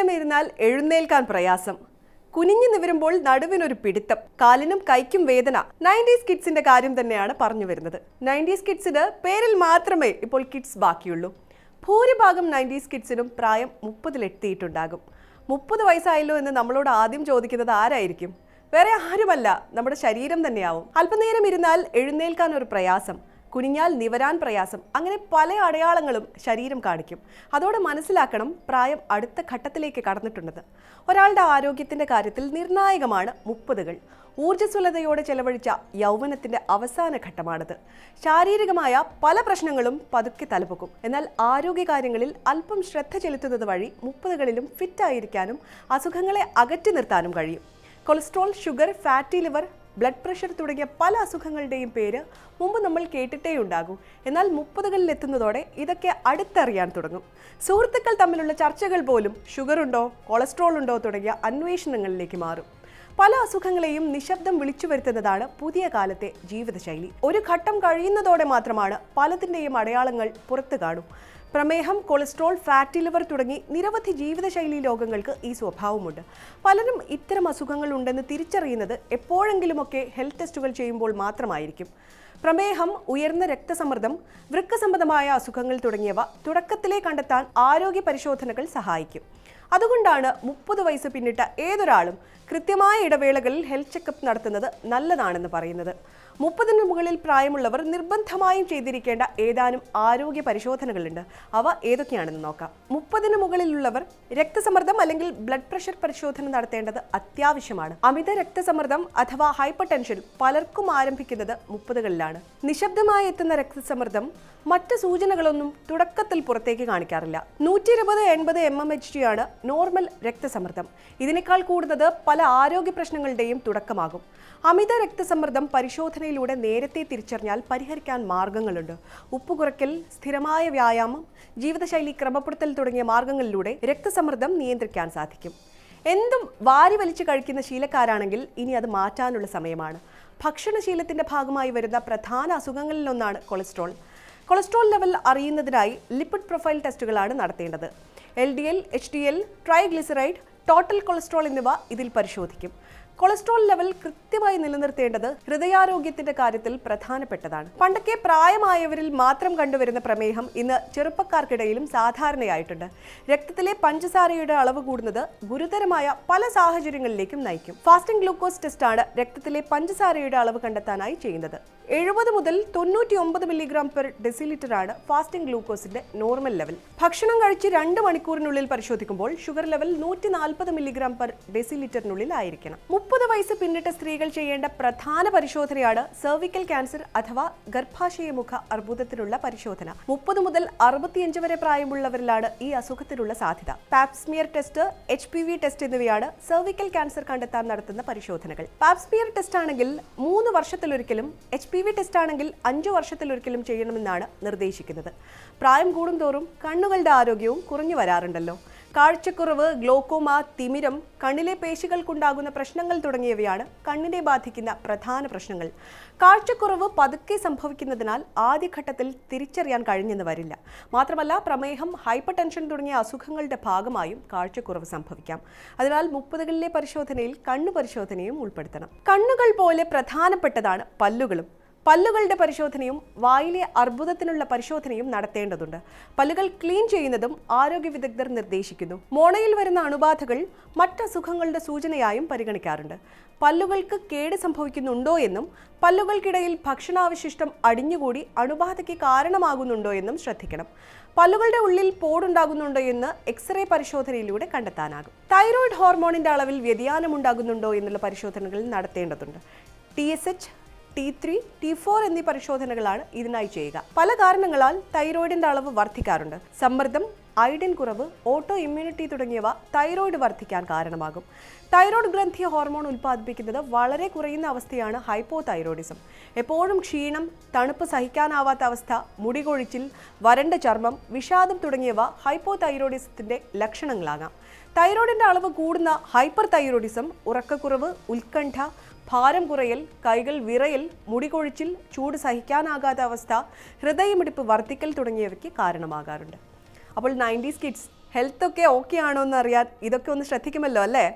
നേരം ഇരുന്നാൽ എഴുന്നേൽക്കാൻ പ്രയാസം, കുനിഞ്ഞു നിവരുമ്പോൾ നടുവിനൊരു പിടുത്തം, കാലിനും കൈക്കും വേദന. 90s കിഡ്സിന്റെ കാര്യം തന്നെയാണ് പറഞ്ഞു വരുന്നത്. 90s കിഡ്സിന് പേരിൽ മാത്രമേ ഇപ്പോൾ കിഡ്സ് ബാക്കിയുള്ളൂ. ഭൂരിഭാഗം 90s കിഡ്സിനും പ്രായം 30-ൽ എത്തിയിട്ടുണ്ടാകും. 30 വയസ്സായല്ലോ എന്ന് നമ്മളോട് ആദ്യം ചോദിക്കുന്നത് ആരായിരിക്കും? വേറെ ആരുമല്ല, നമ്മുടെ ശരീരം തന്നെയാവും. അല്പനേരം ഇരുന്നാൽ എഴുന്നേൽക്കാൻ ഒരു പ്രയാസം, കുനിഞ്ഞാൽ നിവരാൻ പ്രയാസം, അങ്ങനെ പല അടയാളങ്ങളും ശരീരം കാണിക്കും. അതോടെ മനസ്സിലാക്കണം പ്രായം അടുത്ത ഘട്ടത്തിലേക്ക് കടന്നിട്ടുണ്ടെന്ന്. ഒരാളുടെ ആരോഗ്യത്തിന്റെ കാര്യത്തിൽ നിർണായകമാണ് 30കൾ. ഊർജ്ജസ്വലതയോടെ ചെലവഴിച്ച യൗവനത്തിന്റെ അവസാന ഘട്ടമാണിത്. ശാരീരികമായ പല പ്രശ്നങ്ങളും പതുക്കെ തലപൊക്കും. എന്നാൽ ആരോഗ്യകാര്യങ്ങളിൽ അല്പം ശ്രദ്ധ ചെലുത്തുന്നത് വഴി 30കളിലും ഫിറ്റായിരിക്കാനും അസുഖങ്ങളെ അകറ്റി നിർത്താനും കഴിയും. Cholesterol, sugar, fatty liver, blood pressure തുടങ്ങിയ പല അസുഖങ്ങളുടെയും പേര് മുമ്പ് നമ്മൾ കേട്ടിട്ടേ ഉണ്ടാകൂ. എന്നാൽ 30കളിൽ എത്തുന്നതോടെ ഇതൊക്കെ അടുത്തറിയാൻ തുടങ്ങും. സുഹൃത്തുക്കൾ തമ്മിലുള്ള ചർച്ചകൾ പോലും ഷുഗർ ഉണ്ടോ, കൊളസ്ട്രോൾ ഉണ്ടോ തുടങ്ങിയ അന്വേഷണങ്ങളിലേക്ക് മാറും. പല അസുഖങ്ങളെയും നിശബ്ദം വിളിച്ചു വരുത്തുന്നതാണ് പുതിയ കാലത്തെ ജീവിതശൈലി. ഒരു ഘട്ടം കഴിയുന്നതോടെ മാത്രമാണ് പലതിൻ്റെയും അടയാളങ്ങൾ പുറത്തു കാണൂ. പ്രമേഹം, കൊളസ്ട്രോൾ, ഫാറ്റി ലിവർ തുടങ്ങി നിരവധി ജീവിതശൈലി രോഗങ്ങൾക്ക് ഈ സ്വഭാവമുണ്ട്. പലരും ഇത്തരം അസുഖങ്ങൾ ഉണ്ടെന്ന് തിരിച്ചറിയുന്നത് എപ്പോഴെങ്കിലുമൊക്കെ ഹെൽത്ത് ടെസ്റ്റുകൾ ചെയ്യുമ്പോൾ മാത്രമായിരിക്കും. പ്രമേഹം, ഉയർന്ന രക്തസമ്മർദ്ദം, വൃക്ക സംബന്ധമായ അസുഖങ്ങൾ തുടങ്ങിയവ തുടക്കത്തിലേ കണ്ടെത്താൻ ആരോഗ്യ പരിശോധനകൾ സഹായിക്കും. അതുകൊണ്ടാണ് 30 വയസ്സ് പിന്നിട്ട ഏതൊരാളും കൃത്യമായ ഇടവേളകളിൽ ഹെൽത്ത് ചെക്കപ്പ് നടത്തുന്നത് നല്ലതാണെന്ന് പറയുന്നത്. 30-ന് മുകളിൽ പ്രായമുള്ളവർ നിർബന്ധമായും ചെയ്തിരിക്കേണ്ട ഏതാനും ആരോഗ്യ പരിശോധനകളുണ്ട്. അവ ഏതൊക്കെയാണെന്ന് നോക്കാം. 30-ന് മുകളിലുള്ളവർ രക്തസമ്മർദ്ദം അല്ലെങ്കിൽ ബ്ലഡ് പ്രഷർ പരിശോധന നടത്തേണ്ടത് അത്യാവശ്യമാണ്. അമിത രക്തസമ്മർദ്ദം അഥവാ ഹൈപ്പർ ടെൻഷൻ പലർക്കും ആരംഭിക്കുന്നത് 30കളിലാണ്. നിശബ്ദമായി എത്തുന്ന രക്തസമ്മർദ്ദം മറ്റ് സൂചനകളൊന്നും തുടക്കത്തിൽ പുറത്തേക്ക് കാണിക്കാറില്ല. 120/80 mmHg ആണ് നോർമൽ രക്തസമ്മർദ്ദം. ഇതിനേക്കാൾ കൂടുന്നത് പല ആരോഗ്യ പ്രശ്നങ്ങളുടെയും തുടക്കമാകും. അമിത രക്തസമ്മർദ്ദം പരിശോധനയിലൂടെ നേരത്തെ തിരിച്ചറിഞ്ഞാൽ പരിഹരിക്കാൻ മാർഗങ്ങളുണ്ട്. ഉപ്പ് കുറയ്ക്കൽ, സ്ഥിരമായ വ്യായാമം, ജീവിതശൈലി ക്രമപ്പെടുത്തൽ തുടങ്ങിയ മാർഗങ്ങളിലൂടെ രക്തസമ്മർദ്ദം നിയന്ത്രിക്കാൻ സാധിക്കും. എന്തും വാരി വലിച്ചു കഴിക്കുന്ന ശീലക്കാരാണെങ്കിൽ ഇനി അത് മാറ്റാനുള്ള സമയമാണ്. ഭക്ഷണശീലത്തിന്റെ ഭാഗമായി വരുന്ന പ്രധാന അസുഖങ്ങളിലൊന്നാണ് കൊളസ്ട്രോൾ. കൊളസ്ട്രോൾ ലെവൽ അറിയുന്നതിനായി ലിപ്പിഡ് പ്രൊഫൈൽ ടെസ്റ്റുകളാണ് നടത്തേണ്ടത്. LDL, HDL, triglyceride, total cholesterol എന്നിവ ഇതിൽ പരിശോധിക്കും. കൊളസ്ട്രോൾ ലെവൽ കൃത്യമായി നിലനിർത്തേണ്ടത് ഹൃദയാരോഗ്യത്തിന്റെ കാര്യത്തിൽ പ്രധാനപ്പെട്ടതാണ്. പണ്ടൊക്കെ പ്രായമായവരിൽ മാത്രം കണ്ടുവരുന്ന പ്രമേഹം ഇന്ന് ചെറുപ്പക്കാർക്കിടയിലും സാധാരണയായിട്ടുണ്ട്. രക്തത്തിലെ പഞ്ചസാരയുടെ അളവ് കൂടുന്നത് ഗുരുതരമായ പല സാഹചര്യങ്ങളിലേക്കും നയിക്കും. ഫാസ്റ്റിംഗ് ഗ്ലൂക്കോസ് ടെസ്റ്റാണ് രക്തത്തിലെ പഞ്ചസാരയുടെ അളവ് കണ്ടെത്താനായി ചെയ്യുന്നത്. 70 മുതൽ 99 മില്ലിഗ്രാം പെർ ഡെസിലിറ്റർ ആണ് ഫാസ്റ്റിംഗ് ഗ്ലൂക്കോസിന്റെ നോർമൽ ലെവൽ. ഭക്ഷണം കഴിച്ച് 2 മണിക്കൂറിനുള്ളിൽ പരിശോധിക്കുമ്പോൾ ഷുഗർ ലെവൽ 140 മില്ലിഗ്രാം പെർ ഡെസിലിറ്ററിനുള്ളിൽ ആയിരിക്കണം. 30 വയസ്സ് പിന്നിട്ട സ്ത്രീകൾ ചെയ്യേണ്ട പ്രധാന പരിശോധനയാണ് സെർവിക്കൽ ക്യാൻസർ അഥവാ ഗർഭാശയമുഖ അർബുദത്തിനുള്ള പരിശോധന. 30 മുതൽ 65 വരെ പ്രായമുള്ളവരിലാണ് ഈ അസുഖത്തിനുള്ള സാധ്യത. പാപ്സ്മിയർ ടെസ്റ്റ്, HPV ടെസ്റ്റ് എന്നിവയാണ് സെർവിക്കൽ ക്യാൻസർ കണ്ടെത്താൻ നടത്തുന്ന പരിശോധനകൾ. പാപ്സ്മിയർ ടെസ്റ്റ് ആണെങ്കിൽ 3 വർഷത്തിലൊരിക്കലും, HPV ടെസ്റ്റ് ആണെങ്കിൽ 5 വർഷത്തിലൊരിക്കലും ചെയ്യണമെന്നാണ് നിർദ്ദേശിക്കുന്നത്. പ്രായം കൂടുന്തോറും കണ്ണുകളുടെ ആരോഗ്യവും കുറഞ്ഞു വരാറുണ്ടല്ലോ. കാഴ്ചക്കുറവ്, ഗ്ലോക്കോമ, തിമിരം, കണ്ണിലെ പേശികൾക്കുണ്ടാകുന്ന പ്രശ്നങ്ങൾ തുടങ്ങിയവയാണ് കണ്ണിനെ ബാധിക്കുന്ന പ്രധാന പ്രശ്നങ്ങൾ. കാഴ്ചക്കുറവ് പതുക്കെ സംഭവിക്കുന്നതിനാൽ ആദ്യഘട്ടത്തിൽ തിരിച്ചറിയാൻ കഴിഞ്ഞെന്ന് വരില്ല. മാത്രമല്ല പ്രമേഹം, ഹൈപ്പർ ടെൻഷൻ തുടങ്ങിയ അസുഖങ്ങളുടെ ഭാഗമായും കാഴ്ചക്കുറവ് സംഭവിക്കാം. അതിനാൽ 30കളിലെ പരിശോധനയിൽ കണ്ണു പരിശോധനയും ഉൾപ്പെടുത്തണം. കണ്ണുകൾ പോലെ പ്രധാനപ്പെട്ടതാണ് പല്ലുകളും. പല്ലുകളുടെ പരിശോധനയും വായിലെ അർബുദത്തിനുള്ള പരിശോധനയും നടത്തേണ്ടതുണ്ട്. പല്ലുകൾ ക്ലീൻ ചെയ്യുന്നതും ആരോഗ്യ വിദഗ്ധർ നിർദ്ദേശിക്കുന്നു. മോണയിൽ വരുന്ന അണുബാധകൾ മറ്റസുഖങ്ങളുടെ സൂചനയായും പരിഗണിക്കാറുണ്ട്. പല്ലുകൾക്ക് കേട് സംഭവിക്കുന്നുണ്ടോ എന്നും പല്ലുകൾക്കിടയിൽ ഭക്ഷണാവശിഷ്ടം അടിഞ്ഞുകൂടി അണുബാധയ്ക്ക് കാരണമാകുന്നുണ്ടോ എന്നും ശ്രദ്ധിക്കണം. പല്ലുകളുടെ ഉള്ളിൽ പോടുണ്ടാകുന്നുണ്ടോ എന്ന് എക്സ്റേ പരിശോധനയിലൂടെ കണ്ടെത്താനാകും. തൈറോയ്ഡ് ഹോർമോണിന്റെ അളവിൽ വ്യതിയാനമുണ്ടാകുന്നുണ്ടോ എന്നുള്ള പരിശോധനകൾ നടത്തേണ്ടതുണ്ട്. TSH, T3, T4 എന്നീ പരിശോധനകളാണ് ഇതിനായി ചെയ്യുക. പല കാരണങ്ങളാൽ തൈറോയിഡിന്റെ അളവ് വർദ്ധിക്കാറുണ്ട്. സമ്മർദ്ദം, അയഡിൻ കുറവ്, ഓട്ടോ ഇമ്മ്യൂണിറ്റി തുടങ്ങിയവ തൈറോയിഡ് വർദ്ധിക്കാൻ കാരണമാകും. തൈറോയ്ഡ് ഗ്രന്ഥി ഹോർമോൺ ഉൽപ്പാദിപ്പിക്കുന്നത് വളരെ കുറയുന്ന അവസ്ഥയാണ് ഹൈപ്പോതൈറോയിഡിസം. എപ്പോഴും ക്ഷീണം, തണുപ്പ് സഹിക്കാനാവാത്ത അവസ്ഥ, മുടികൊഴിച്ചിൽ, വരണ്ട ചർമ്മം, വിഷാദം തുടങ്ങിയവ ഹൈപ്പോതൈറോയിഡിസത്തിന്റെ ലക്ഷണങ്ങളാകാം. തൈറോയിഡിന്റെ അളവ് കൂടുന്ന ഹൈപ്പർ തൈറോയിഡിസം ഉറക്കക്കുറവ്, ഉത്കണ്ഠ, ഭാരം കുറയൽ, കൈകൾ വിറയൽ, മുടികൊഴിച്ചിൽ, ചൂട് സഹിക്കാനാകാത്ത അവസ്ഥ, ഹൃദയമിടിപ്പ് വർദ്ധിക്കൽ തുടങ്ങിയവയ്ക്ക് കാരണമാകാറുണ്ട്. അപ്പോൾ 90s കിഡ്സ് ഹെൽത്ത് ഒക്കെ ഓക്കെ ആണോ എന്ന് അറിയാൻ ഇതൊക്കെ ഒന്ന് ശ്രദ്ധിക്കുമല്ലോ അല്ലേ?